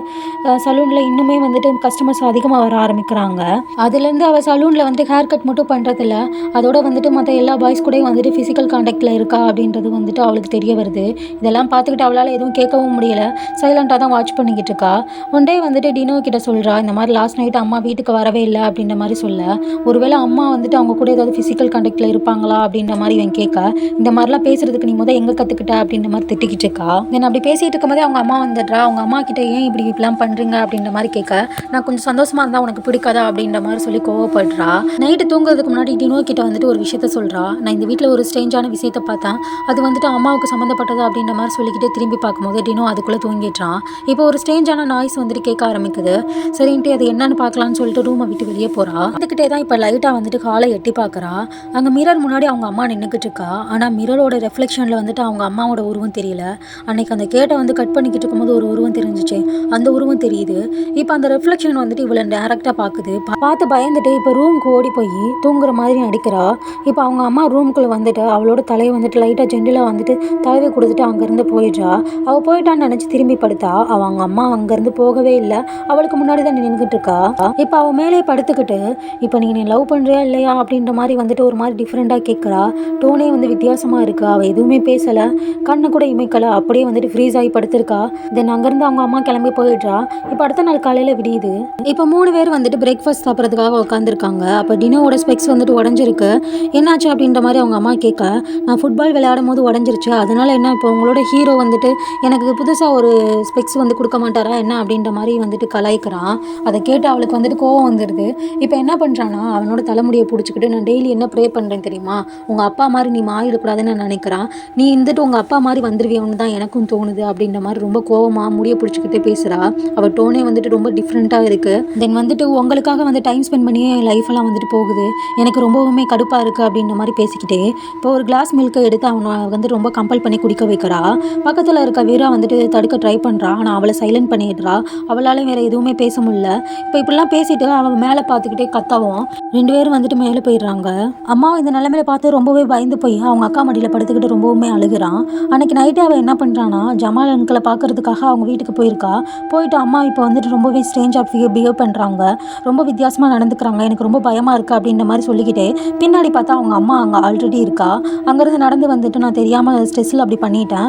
சலூனில் இன்னுமே வந்துட்டு கஸ்டமர்ஸ் அதிகமாக வர ஆரம்பிக்கிறாங்க. அதுலேருந்து அவள் சலூனில் வந்துட்டு ஹேர் கட் மட்டும் பண்ணுறதில்ல, அதோட வந்துட்டு மற்ற எல்லா பாய்ஸ் கூடயும் வந்துட்டு ஃபிசிக்கல் கான்டாக்டில் இருக்கா அப்படின்றது வந்துட்டு அவளுக்கு தெரிய வருது. இதெல்லாம் பார்த்துக்கிட்டு அவளால் எதுவும் கேட்கவும் முடியல, சைலண்ட்டாக தான் வாட்ச் பண்ணிக்கிட்டு இருக்கா. ஒன் டே வந்துட்டு டினோ கிட்ட சொல்கிறா, இந்த மாதிரி லாஸ்ட் நைட் அம்மா வீட்டுக்கு வரவே இல்லை அப்படின்ற மாதிரி சொல்ல, ஒருவேளை அம்மா வந்துட்டு அவங்க கூட ஏதாவது ஃபிசிக்கல் கான்டாக்டில் இருப்பாங்களா அப்படின்ற மாதிரி இவன் கேட்க, இந்த மாதிரிலாம் பேசுறதுக்கு நீ எங்கே கற்றுக்கிட்ட அப்படின்ற மாதிரி திட்டிக்கிட்டு இருக்கா. நான் அப்படி பேசிகிட்டு இருக்கும்போதே அவங்க அம்மா வந்துடுறா. அவங்க அம்மா கிட்ட ஏன் இப்படிலாம் பண்ணுறீங்க அப்படின்ற மாதிரி கேட்க, நான் கொஞ்சம் சந்தோஷமாக இருந்தால் உனக்கு பிடிக்காதா அப்படின்ற மாதிரி சொல்லி கோவப்படுறா. நைட்டு தூங்குறதுக்கு முன்னாடி டினோ கிட்ட வந்துட்டு ஒரு விஷயத்த சொல்கிறா. நான் இந்த வீட்டில் ஒரு ஸ்ட்ரேஞ்சான விஷயத்தை பார்த்தேன், அது வந்துட்டு அம்மாவுக்கு சம்மந்தப்பட்டது அப்படின்ற மாதிரி சொல்லிக்கிட்டே திரும்பி பார்க்கும்போது டினோ அதுக்குள்ளே தூங்கிடுறான். இப்போ ஒரு ஸ்ட்ரேஞ்சான நாய்ஸ் வந்துட்டு கேட்க ஆரம்பிக்குது. சரின்ட்டு அது என்னன்னு பார்க்கலான்னு சொல்லிட்டு ரூமை விட்டு வெளியே போகிறா. அதுக்கிட்டே தான் இப்போ லைட்டாக வந்துட்டு காலை எட்டி பார்க்குறா. அங்கே மிரர் முன்னாடி அவங்க அம்மா நின்றுக்கிட்டு இருக்கா. ஆனால் மிரரோட ரெஃப்ளெக்ஷனில் வந்துட்டு அவங்க அம்மாவோட உருவம் தெரியல. அன்னைக்கு அந்த கேட்டை வந்து கட் பண்ணிக்கிட்டு இருக்கும்போது ஒரு உருவம் தெரிஞ்சிச்சு, அந்த உருவம் தெரியுது. இப்போ அந்த ரெஃப்ளெக்ஷன் வந்துட்டு இவளை டேரெக்டாக பார்க்குது. பார்த்து பயந்துட்டு இப்போ ரூமுக்கு ஓடி போய் தூங்குற மாதிரி நடிக்கிறா. இப்போ அவங்க அம்மா ரூமுக்குள்ளே வந்துட்டு அவளோட தலையை வந்துட்டு லைட்டாக ஜெண்டிலாக வந்துட்டு தலைவை கொடுத்துட்டு அங்கேருந்து போயிடுறா. அவள் போயிட்டான்னு நினச்சி திரும்பி படுத்தா. அவங்க அம்மா அங்கேருந்து போகவே இல்லை, அவளுக்கு முன்னாடி தான் நின்றுக்கிட்டு இருக்கா. இப்போ அவள் மேலே படுத்துக்கிட்டு, இப்போ நீ லவ் பண்ணுறியா இல்லையா அப்படின்ற மாதிரி வந்துட்டு ஒரு மாதிரி டிஃப்ரெண்ட்டாக கேட்குறா. டோனே வந்து வித்தியாசமாக இருக்கா. அவள் எதுவுமே பேசலை, கண்ணை கூட இமைக்கலை, அப்படியே வந்துட்டு ஃப்ரீஸ் ஆகி படுத்திருக்கா. தென் அங்கேருந்து அவங்க அம்மா கிளம்பி போயிடுறா. இப்போ அடுத்த நாள் காலையில் விடியுது. இப்போ 3 பேர் வந்துட்டு பிரேக்ஃபாஸ்ட் சாப்பிட்றதுக்காக உட்காந்துருக்காங்க. அப்போ டினோவோட ஸ்பெக்ஸ் வந்துட்டு உடஞ்சிருக்கு. என்னாச்சு அப்படின்ற மாதிரி அவங்க அம்மா கேட்க, நான் ஃபுட்பால் விளையாடும் போது உடஞ்சிருச்சு, அதனால என்ன இப்போ உங்களோட ஹீரோ வந்துட்டு எனக்கு புதுசாக ஒரு ஸ்பெக்ஸ் வந்து கொடுக்க மாட்டாரா என்ன அப்படின்ற மாதிரி வந்துட்டு கலாய்க்கிறான். அதை கேட்டு அவளுக்கு வந்துட்டு கோவம் வந்துடுது. இப்போ என்ன பண்ணுறான்னா, அவனோட தலைமுடியை பிடிச்சிக்கிட்டு, நான் டெய்லி என்ன ப்ரே பண்ணுறேன் தெரியுமா, உங்கள் அப்பா மாதிரி நீ மாறிடக்கூடாதுன்னு நான் நினைக்கிறான், நீ வந்துட்டு உங்கள் அப்பா மாதிரி வந்துடுவியோன்னு தான் எனக்கும் தோணுது அப்படின்ற மாதிரி ரொம்ப கோவமாக முடியை பிடிச்சிக்கிட்டே பேசுகிறா. அவள் டோனே வந்துட்டு ரொம்ப டிஃப்ரெண்ட்டாக இருக்குது. தென் வந்துட்டு உங்களுக்காக வந்து டைம் ஸ்பெண்ட் பண்ணியே என் லைஃபெல்லாம் வந்துட்டு போகுது, எனக்கு ரொம்பவுமே கடுப்பாக இருக்குது அப்படின்ற மாதிரி பேசிக்கிட்டே இப்போ ஒரு கிளாஸ் மில்க்கை எடுத்து அவனை வந்து ரொம்ப கம்பல் பண்ணி குடிக்க வைக்கிறா. பக்கத்தில் இருக்க வீரா வந்துட்டு தடுக்க ட்ரை பண்ணுறா. பண்ணுறா. ஆனால் அவளை சைலண்ட் பண்ணிடுறா. அவளால் வேறு எதுவுமே பேச முடியல. இப்போ இப்படிலாம் பேசிட்டு அவள் மேலே பார்த்துக்கிட்டே கத்தவும் 2 பேரும் வந்துட்டு மேலே போயிடுறாங்க. அம்மாவும் இந்த நிலைமையில பார்த்து ரொம்பவே பயந்து போய் அவங்க அக்கா மடியில் படுத்துக்கிட்டு ரொம்பவுமே அழுகுறான். அன்னைக்கு நைட்டு அவள் என்ன பண்ணுறான்னா, ஜமால் அங்கிளை பார்க்கறதுக்காக அவங்க வீட்டுக்கு போயிருக்கா. போயிட்டு அம்மா இப்போ வந்துட்டு ரொம்பவே ஸ்ட்ரேஞ்சாக பிஹேவ் பண்ணுறாங்க, ரொம்ப வித்தியாசமாக நடந்துக்கிறாங்க, எனக்கு ரொம்ப பயமாக இருக்குது அப்படின்ற மாதிரி சொல்லிக்கிட்டே பின்னாடி பார்த்தா அவங்க அம்மா அங்கே ஆல்ரெடி இருக்கா. அங்கேருந்து நடந்து வந்துட்டு நான் தெரியாமல் ஸ்ட்ரெஸ்ஸில் அப்படி பண்ணிட்டேன்,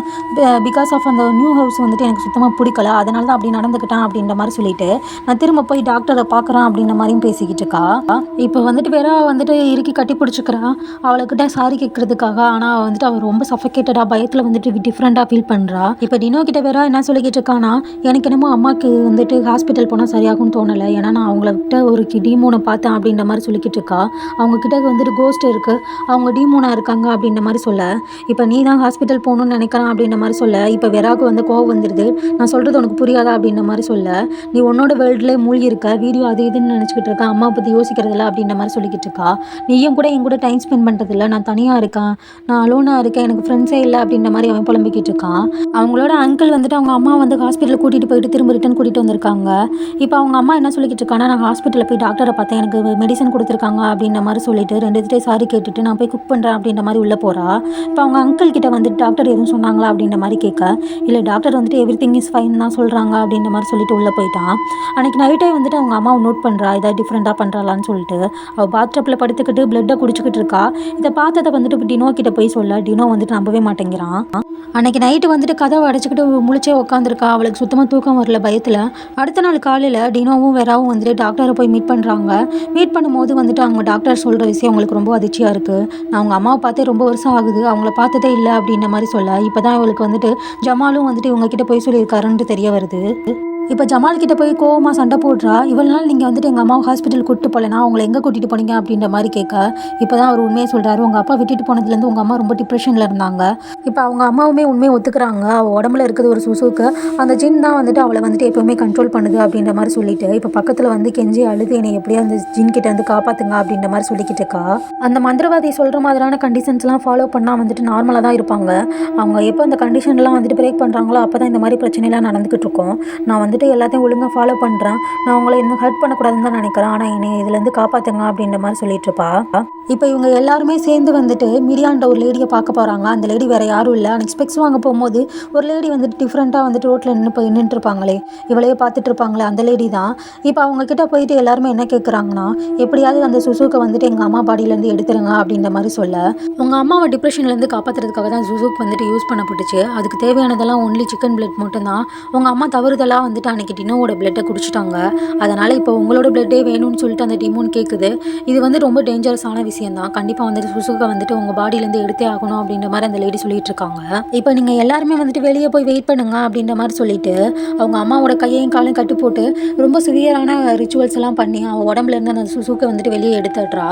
பிகாஸ் ஆஃப் அந்த நியூ ஹவுஸ் வந்துட்டு எனக்கு சுத்தமாக பிடிக்கல, அதனால தான் அப்படி நடந்துக்கிட்டேன் அப்படின்ற மாதிரி சொல்லிட்டு நான் திரும்ப போய் டாக்டரை பார்க்குறேன் அப்படின்ற மாதிரியும் பேசிக்கிட்டு இருக்கா. இப்போ வந்துட்டு வேற வந்துட்டு இறுக்கி கட்டி பிடிச்சிக்கிறா அவளைக்கிட்ட சாரி கேட்கறதுக்காக. ஆனால் வந்துட்டு அவள் ரொம்ப சஃபகேட்டடாக பயத்தில் வந்துட்டு டிஃப்ரெண்ட்டாக ஃபீல் பண்ணுறா. இப்போ டினோ கிட்ட வேற என்ன சொல்லிக்கிட்டு இருக்கானா, எனக்கு என்னமோ அம்மாவுக்கு வந்துட்டு ஹாஸ்பிட்டல் போனால் சரியாகும்னு தோணலை, ஏன்னா நான் அவங்கள்ட்ட ஒரு டீமோனை பார்த்தேன் அப்படின்ற மாதிரி சொல்லிக்கிட்டு இருக்கா. அவங்கக்கிட்ட வந்துட்டு கோஸ்ட் இருக்குது, அவங்க டீமோனாக இருக்காங்க அப்படின்ற மாதிரி சொல்ல, இப்போ நீ தான் ஹாஸ்பிட்டல் போகணும்னு நினைக்கிறேன் அப்படின்ற மாதிரி சொல்ல, இப்போ வெறாக்கு வந்து கோவம் வந்துடுது. நான் சொல்கிறது உனக்கு புரியாதா அப்படின்ற மாதிரி சொல்ல, நீ உன்னோட வேர்ல்ட்லேயே மூழ்கி இருக்க, வீடியோ அது இதுன்னு நினச்சிக்கிட்டு இருக்க, அம்மா பற்றி யோசிக்கிறதில்ல அப்படின்ற மாதிரி சொல்லிக்கிட்டு இருக்கா. நீயும் கூட என் கூட டைம் ஸ்பெண்ட் பண்ணுறதில்ல, நான் தனியாக இருக்கேன், நான் அலோனாக இருக்கேன், எனக்கு ஃப்ரெண்ட்ஸே இல்லை அப்படின்ற மாதிரி அவன் புலம்பிக்கிட்டு இருக்கான். அவங்களோட அங்கிள் வந்துட்டு அவங்க அம்மா வந்து ஹாஸ்பிட்டலில் கூட்டிகிட்டு போயிட்டு திரும்ப ரிட்டன் கூட்டிகிட்டு வந்திருக்காங்க. இப்போ அவங்க அம்மா என்ன சொல்லிக்கிட்டு இருக்காங்கன்னா, நான் ஹாஸ்பிட்டலில் போய் டாக்டரை பார்த்தேன், எனக்கு மெடிசன் கொடுத்துருக்காங்க அப்படின்ற மாதிரி சொல்லிட்டு 2 சாரி கேட்டுட்டு நான் போய் குக் பண்ணுறேன் அப்படின்ற மாதிரி உள்ளே போகிறா. இப்போ அவங்க அங்கிள் கிட்ட வந்துட்டு டாக்டர் எதுவும் சொன்னாங்களா அப்படின்ற மாதிரி கேட்க, இல்லை டாக்டர் வந்துட்டு எவ்ரிதிங் இஸ் ஃபைன் தான் சொல்கிறாங்க அப்படின்ற மாதிரி சொல்லிட்டு உள்ளே போயிட்டான். அன்றைக்கி நைட்டே வந்துட்டு அவங்க அம்மாவை நோட் பண்ணுறா, ஏதாவது டிஃப்ரெண்ட்டாக பண்ணுறாளான்னு சொல்லிட்டு. அவள் பாத்டப்பில் படுத்துக்கிட்டு பிளட்டை குடிச்சிக்கிட்டு இருக்கா. இதை பார்த்ததை வந்துட்டு டினோ கிட்ட போய் சொல்ல, டினோ வந்துட்டு நம்பவே மாட்டேங்கிறான். அன்றைக்கி நைட்டு வந்துட்டு கதவை அடைச்சிக்கிட்டு முழிச்சே உட்காந்துருக்கா. அவளுக்கு சுத்தமாக தூக்கம் வரல பயத்தில். அடுத்த நாள் காலையில் டினோவும் வெறாவும் வந்துட்டு டாக்டரை போய் மீட் பண்ணுறாங்க. மீட் பண்ணும்போது வந்துட்டு அவங்க டாக்டர் சொல்கிற விஷயம் அவங்களுக்கு ரொம்ப அதிர்ச்சியாக இருக்குது. நான் அவங்க அம்மாவை பார்த்தே ரொம்ப வருஷம் ஆகுது, அவங்கள பார்த்ததே இல்லை அப்படின்ற மாதிரி சொல்ல, இப்போ தான் இவளுக்கு வந்துட்டு ஜமாலும் வந்துட்டு இவங்ககிட்ட போய் சொல்லியிருக்காருன்ட்டு தெரிய வருது. இப்போ ஜமால் கிட்ட போய் கோவமாக சண்டை போடுறா. இவ்வளோ நாள் நீங்கள் வந்துட்டு எங்கள் அம்மாவை ஹாஸ்பிட்டல் கூப்பிட்டு போகலனா அவங்கள எங்கே கூட்டிகிட்டு போனீங்க அப்படின்ற மாதிரி கேட்க, இப்போ தான் அவர் உண்மையை சொல்கிறாரு. உங்கள் அப்பா விட்டுட்டு போனதுலேருந்து உங்கள் அம்மா ரொம்ப டிப்ரெஷனில் இருந்தாங்க. இப்போ அவங்க அம்மாவுமே உண்மையை ஒத்துக்கிறாங்க. அவள் உடம்புல இருக்கிறது ஒரு சுசுக்கு, அந்த ஜின் தான் வந்துட்டு அவளை வந்துட்டு எப்போவுமே கண்ட்ரோல் பண்ணுது அப்படின்ற மாதிரி சொல்லிட்டு, இப்போ பக்கத்தில் வந்து கெஞ்சி அழுது என்னை எப்படியா அந்த ஜின் கிட்ட வந்து காப்பாற்றுங்க அப்படின்ற மாதிரி சொல்லிக்கிட்டு இருக்கா. அந்த மந்திரவாதி சொல்கிற மாதிரியான கண்டிஷன்ஸ்லாம் ஃபாலோ பண்ணால் வந்துட்டு நார்மலாக தான் இருப்பாங்க. அவங்க எப்போ அந்த கண்டிஷன்லாம் வந்துட்டு பிரேக் பண்ணுறாங்களோ அப்போ தான் இந்த மாதிரி பிரச்சனைலாம் நடந்துக்கிட்டு இருக்கும். நான் வந்துட்டு எல்லாத்தையும் ஒழுங்காக ஃபாலோ பண்ணுறேன், நான் உங்களை இன்னும் ஹர்ட் பண்ணக்கூடாதுன்னு தான் நினைக்கிறேன், ஆனால் என்னை இதுலேருந்து காப்பாற்றுங்க அப்படின்ற மாதிரி சொல்லிட்டு இருப்பா. இப்போ இவங்க எல்லாருமே சேர்ந்து வந்துட்டு மீடியான்ற ஒரு லேடியை பார்க்க போகிறாங்க. அந்த லேடி வேறு யாரும் இல்லை. அன்றைக்கி ஸ்பெக்ஸ் வாங்க போகும்போது ஒரு லேடி வந்துட்டு டிஃப்ரெண்ட்டாக வந்துட்டு ரோட்டில் நின்றுட்டு இருப்பாங்களே, இவளையே பார்த்துட்டு இருப்பாங்களே, அந்த லேடி தான். இப்போ அவங்கக்கிட்ட போயிட்டு எல்லாருமே என்ன கேட்குறாங்கன்னா, எப்படியாவது அந்த சுசுக்கை வந்துட்டு எங்கள் அம்மா பாடியிலேருந்து எடுத்துருங்க அப்படின்ற மாதிரி சொல்ல, உங்கள் அம்மாவை டிப்ரெஷன்லேருந்து காப்பாற்றுறதுக்காக தான் சுசுக்கு வந்துட்டு யூஸ் பண்ணப்பட்டுச்சு, அதுக்கு தேவையானதெல்லாம் ஒன்லி சிக்கன் பிளட் மட்டும்தான். உங்கள் அம்மா தவறுதலாக வந்துட்டு அன்றைக்கி டினோவோட பிளட்டை குடிச்சிட்டாங்க, அதனால் இப்போ உங்களோட பிளட்டே வேணும்னு சொல்லிட்டு அந்த டிமோன் கேட்குது. இது வந்து ரொம்ப டேஞ்சரஸான விஷயம் தான், கண்டிப்பாக வந்துட்டு சுசுக்கை வந்துட்டு உங்கள் பாடியிலேருந்து எடுத்தே ஆகணும் அப்படின்ற மாதிரி அந்த லேடி சொல்லிட்டு இருக்காங்க. இப்போ நீங்கள் எல்லாருமே வந்துட்டு வெளியே போய் வெயிட் பண்ணுங்க அப்படின்ற மாதிரி சொல்லிட்டு அவங்க அம்மாவோட கையையும் காலையும் கட்டு போட்டு ரொம்ப சிவியரான ரிச்சுவல்ஸ் எல்லாம் பண்ணி அவள் உடம்புலேருந்து அந்த சுசுக்கை வந்துட்டு வெளியே எடுத்துடுறா.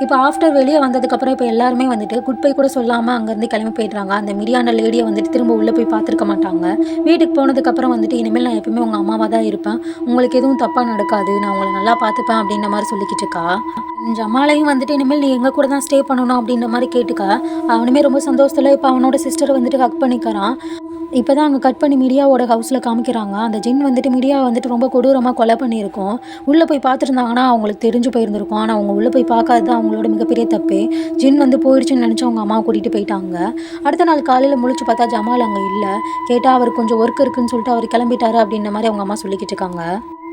இப்போ ஆஃப்டர் வெளியே வந்ததுக்கப்புறம் இப்போ எல்லாருமே வந்துட்டு குட் பை கூட சொல்லாமல் அங்கேருந்து கிளம்பி போயிடுறாங்க. அந்த மீடியான லேடியை வந்துட்டு திரும்ப உள்ளே போய் பார்த்துருக்க மாட்டாங்க. வீட்டுக்கு போனதுக்கப்புறம் வந்துட்டு இனிமேல் நான் எப்பவுமே உங்கள் அம்மாவாக தான் இருப்பேன், உங்களுக்கு எதுவும் தப்பாக நடக்காது, நான் உங்களை நல்லா பார்த்துப்பேன் அப்படின்ற மாதிரி சொல்லிக்கிட்டு இருக்கா. ஜமாலையும் வந்துட்டு இனிமேல் நீ எங்கள் கூட தான் ஸ்டே பண்ணணும் அப்படின்ற மாதிரி கேட்டுக்க. அவனுமே ரொம்ப சந்தோஷத்தில் இப்போ அவனோட சிஸ்டரை வந்துட்டு ஹக் பண்ணிக்கிறான். இப்போ தான் அங்கே கட் பண்ணி மீடியாவோட ஹவுஸில் காமிக்கிறாங்க. அந்த ஜின் வந்துட்டு மீடியா வந்துட்டு ரொம்ப கொடூரமாக கொலை பண்ணியிருக்கோம். உள்ளே போய் பார்த்துருந்தாங்கன்னா அவங்களுக்கு தெரிஞ்சு போயிருந்திருக்கும். ஆனால் அவங்க உள்ளே போய் பார்க்காது அவங்களோட மிகப்பெரிய தப்பே. ஜின் வந்து போயிடுச்சுன்னு நினச்சி அவங்க அம்மாவை கூட்டிகிட்டு போயிட்டாங்க. அடுத்த நாள் காலையில் முழிச்சு பார்த்தா ஜமால் அங்கே இல்லை. கேட்டால் அவருக்கு கொஞ்சம் ஒர்க் இருக்குன்னு சொல்லிட்டு அவர் கிளம்பிட்டாரு அப்படின்ற மாதிரி அவங்க அம்மா சொல்லிக்கிட்டு இருக்காங்க.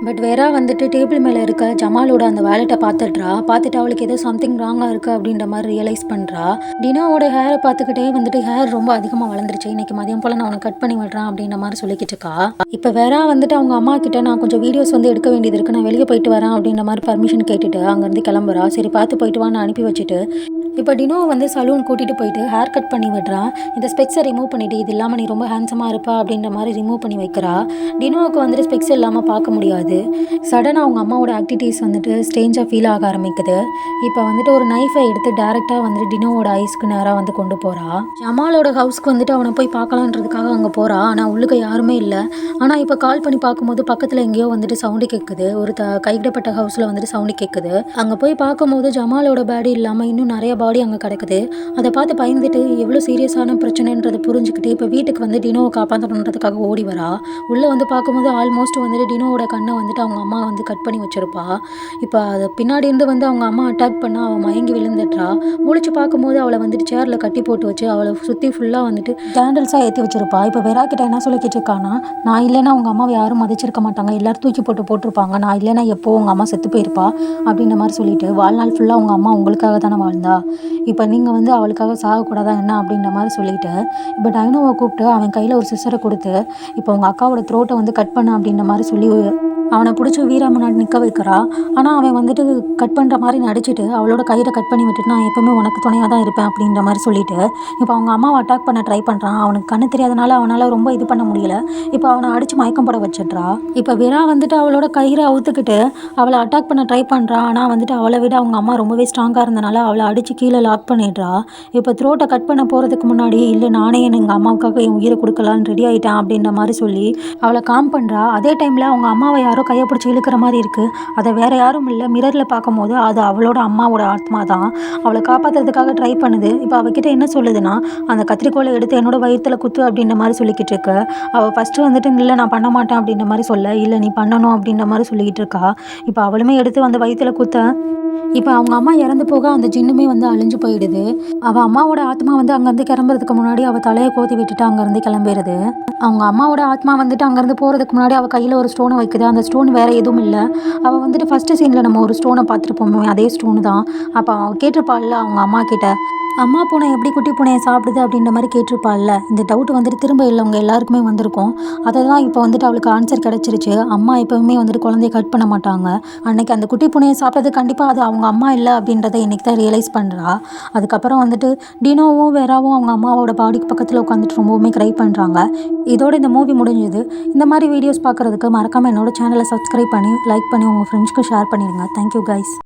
பட் வேறா வந்துட்டு டேபிள் மேலே இருக்க ஜமாலோட அந்த வேலெட்டை பார்த்துட்டு அவளுக்கு ஏதோ சம்திங் ராங்காக இருக்குது அப்படின்ற மாதிரி ரியலைஸ் பண்ணுறா. டினோவோட ஹேரை பார்த்துக்கிட்டே வந்துட்டு ஹேர் ரொம்ப அதிகமாக வளர்ந்துருச்சு, இன்றைக்கி மதியம் போல் நான் உனக்கு கட் பண்ணி விடுறேன் அப்படின்ற மாதிரி சொல்லிக்கிட்டு இருக்கா. இப்போ வேறா வந்துட்டு அவங்க அம்மா கிட்ட நான் கொஞ்சம் வீடியோஸ் வந்து எடுக்க வேண்டியது இருக்குது, நான் வெளியே போயிட்டு வரேன் அப்படின்ற மாதிரி பர்மிஷன் கேட்டுட்டு அங்கேருந்து கிளம்புறா. சரி பார்த்து போயிட்டு வான்னு அனுப்பி வச்சுட்டு இப்போ டினோ வந்து சலூன் கூட்டிகிட்டு போயிட்டு ஹேர் கட் பண்ணி விடுறான். இந்த ஸ்பெக்ஸை ரிமூவ் பண்ணிவிட்டு இது இல்லாமல் நீ ரொம்ப ஹேண்ட்ஸமாக இருப்பா அப்படின்ற மாதிரி ரிமூவ் பண்ணி வைக்கிறா. டினோவுக்கு வந்துட்டு ஸ்பெக்ஸ் இல்லாமல் பார்க்க முடியாது. சடனாக அவங்க அம்மாவோட ஆக்டிவிட்டீஸ் வந்துட்டு ஸ்ட்ரேஞ்சாக ஃபீல் ஆக ஆரம்பிக்குது. இப்போ வந்துட்டு ஒரு நைஃபை எடுத்து டேரெக்டாக வந்துட்டு டினோவோட ஐஸ்க்கு நேராக வந்து கொண்டு போகிறா. ஜமாலோட ஹவுஸ்க்கு வந்துட்டு அவனை போய் பார்க்கலான்றதுக்காக அங்கே போகிறா. ஆனால் உள்ளுக்கு யாருமே இல்லை. ஆனால் இப்போ கால் பண்ணி பார்க்கும்போது பக்கத்தில் எங்கேயோ வந்துட்டு சவுண்டு கேட்குது. ஒரு கைவிடப்பட்ட ஹவுஸில் வந்துட்டு சவுண்டு கேட்குது. அங்கே போய் பார்க்கும்போது ஜமாலோட பேடி இல்லாமல் இன்னும் நிறைய பாடி அங்கே கிடக்குது. அதை பார்த்து பயந்துட்டு எவ்வளோ சீரியஸான பிரச்சனைன்றதை புரிஞ்சுக்கிட்டு இப்போ வீட்டுக்கு வந்து டினோவை காப்பாற்றணுன்றதுக்காக ஓடி வரா. உள்ளே வந்து பார்க்கும்போது ஆல்மோஸ்ட் வந்துட்டு டினோவோட கண்ணை வந்துட்டு அவங்க அம்மா வந்து கட் பண்ணி வச்சிருப்பா. இப்போ அது பின்னாடி இருந்து வந்து அவங்க அம்மா அட்டாக் பண்ண அவள் மயங்கி விழுந்துடுறா. முழிச்சு பார்க்கும்போது அவளை வந்துட்டு சேரில் கட்டி போட்டு வச்சு அவளை சுற்றி ஃபுல்லாக வந்துட்டு கேண்டில்ஸாக ஏற்றி வச்சிருப்பா. இப்போ வெரா கிட்ட என்ன சொல்லிக்கிட்டு இருக்கானா, நான் இல்லைன்னா உங்கள் அம்மாவை யாரும் மதிச்சிருக்க மாட்டாங்க, எல்லாரும் தூக்கி போட்டிருப்பாங்க, நான் இல்லைன்னா எப்போ உங்கள் அம்மா செத்து போயிருப்பா அப்படின்ற மாதிரி சொல்லிட்டு, வாழ்நாள் ஃபுல்லாக உங்கள் அம்மா உங்களுக்காக தானே வாழ்ந்தா, இப்போ நீங்கள் வந்து அவளுக்காக சாகக்கூடாதா என்ன அப்படின்ற மாதிரி சொல்லிட்டு இப்போ டைனோவை கூப்பிட்டு அவன் கையில் ஒரு சிஸ்டரை கொடுத்து இப்போ உங்கள் அக்காவோட த்ரோட்டை வந்து கட் பண்ண அப்படின்ற மாதிரி சொல்லி அவனை பிடிச்சி வீரா முன்னாடி நிற்க வைக்கிறா. ஆனால் அவன் வந்துட்டு கட் பண்ணுற மாதிரி நடிச்சிட்டு அவளோட கயிறை கட் பண்ணி விட்டுட்டு நான் எப்போவுமே உனக்கு துணையாக தான் இருப்பேன் அப்படின்ற மாதிரி சொல்லிட்டு இப்போ அவங்க அம்மாவை அட்டாக் பண்ண ட்ரை பண்ணுறான். அவனுக்கு கண்ணு தெரியாதனால அவனால் ரொம்ப இது பண்ண முடியல. இப்போ அவனை அடித்து மயக்கம் போட வச்சிட்றா. இப்போ வீரா வந்துட்டு அவளோட கயிறை அவுத்துக்கிட்டு அவளை அட்டாக் பண்ண ட்ரை பண்ணுறான். ஆனால் வந்துட்டு அவளை விட அவங்க அம்மா ரொம்பவே ஸ்ட்ராங்காக இருந்தனால அவளை அடித்து கீழே லாக் பண்ணிடுறா. இப்போ த்ரோட்டை கட் பண்ண போகிறதுக்கு முன்னாடி இல்லை நானே எங்கள் அம்மாவுக்காக என் உயிரை கொடுக்கலான்னு ரெடி ஆகிட்டேன் அப்படின்ற மாதிரி சொல்லி அவளை காம் பண்ணுறா. அதே டைமில் அவங்க அம்மாவை யாரோ கையை பிடிச்சி இழுக்கிற மாதிரி இருக்குது. அதை வேறு யாரும் இல்லை, மிரரில் பார்க்கும்போது அது அவளோட அம்மாவோட ஆத்மா தான் அவளை காப்பாற்றுறதுக்காக ட்ரை பண்ணுது. இப்போ அவகிட்ட என்ன சொல்லுதுன்னா, அந்த கத்திரிக்கோலை எடுத்து என்னோட வயிற்றில் குத்து அப்படின்ற மாதிரி சொல்லிக்கிட்டு இருக்கு. அவள் ஃபஸ்ட்டு வந்துட்டு இல்லை நான் பண்ண மாட்டேன் அப்படின்ற மாதிரி சொல்ல, இல்லை நீ பண்ணணும் அப்படின்ற மாதிரி சொல்லிக்கிட்டு இருக்கா. இப்போ அவளுமே எடுத்து அந்த வயிற்றில் குத்த இப்போ அவங்க அம்மா இறந்து போக அந்த ஜின்னுமே வந்து அழிஞ்சு போயிடுது. அவள் அம்மாவோட ஆத்மா வந்து அங்கேருந்து கிளம்புறதுக்கு முன்னாடி அவள் தலையை கோத்தி விட்டுட்டு அங்கேருந்து கிளம்பிடுது. அவங்க அம்மாவோட ஆத்மா வந்துட்டு அங்கேருந்து போகிறதுக்கு முன்னாடி அவள் கையில் ஒரு ஸ்டோனை வைக்குது. அந்த ஸ்டோன் வேறு எதுவும் இல்லை. அவள் வந்துட்டு ஃபஸ்ட்டு சீனில் நம்ம ஒரு ஸ்டோனை பார்த்துருப்போமே, அதே ஸ்டோனு தான். அப்போ அவள் கேட்டிருப்பாள்ல அவங்க அம்மா கிட்ட, அம்மா பூனை எப்படி குட்டி பூனையை சாப்பிடுது அப்படின்ற மாதிரி கேட்டிருப்பாள்ல. இந்த டவுட் வந்துட்டு திரும்ப இல்லைவங்க எல்லாருக்குமே வந்திருக்கும். அதை தான் இப்போ வந்துட்டு அவளுக்கு ஆன்சர் கிடச்சிருச்சு. அம்மா எப்போவுமே வந்துட்டு குழந்தைய கட் பண்ண மாட்டாங்க. அன்னைக்கு அந்த குட்டி பூனையை சாப்பிட்டது கண்டிப்பாக அது அவங்க அம்மா இல்லை அப்படின்றத இன்றைக்கி தான் ரியலைஸ் பண்ணுறா. அதுக்கப்புறம் வந்துட்டு டினோவும் வேறாவும் அவங்க அம்மாவோட பாடிக்கு பக்கத்தில் உட்காந்துட்டு ரொம்பவுமே க்ரை பண்ணுறாங்க. இதோட இந்த மூவி முடிஞ்சுது. இந்த மாதிரி வீடியோஸ் பார்க்குறதுக்கு மறக்காமல் என்னோட சேனலை சப்ஸ்கிரைப் பண்ணி லைக் பண்ணி உங்கள் ஃப்ரெண்ட்ஸ்க்கு ஷேர் பண்ணிடுங்க. Thank you guys.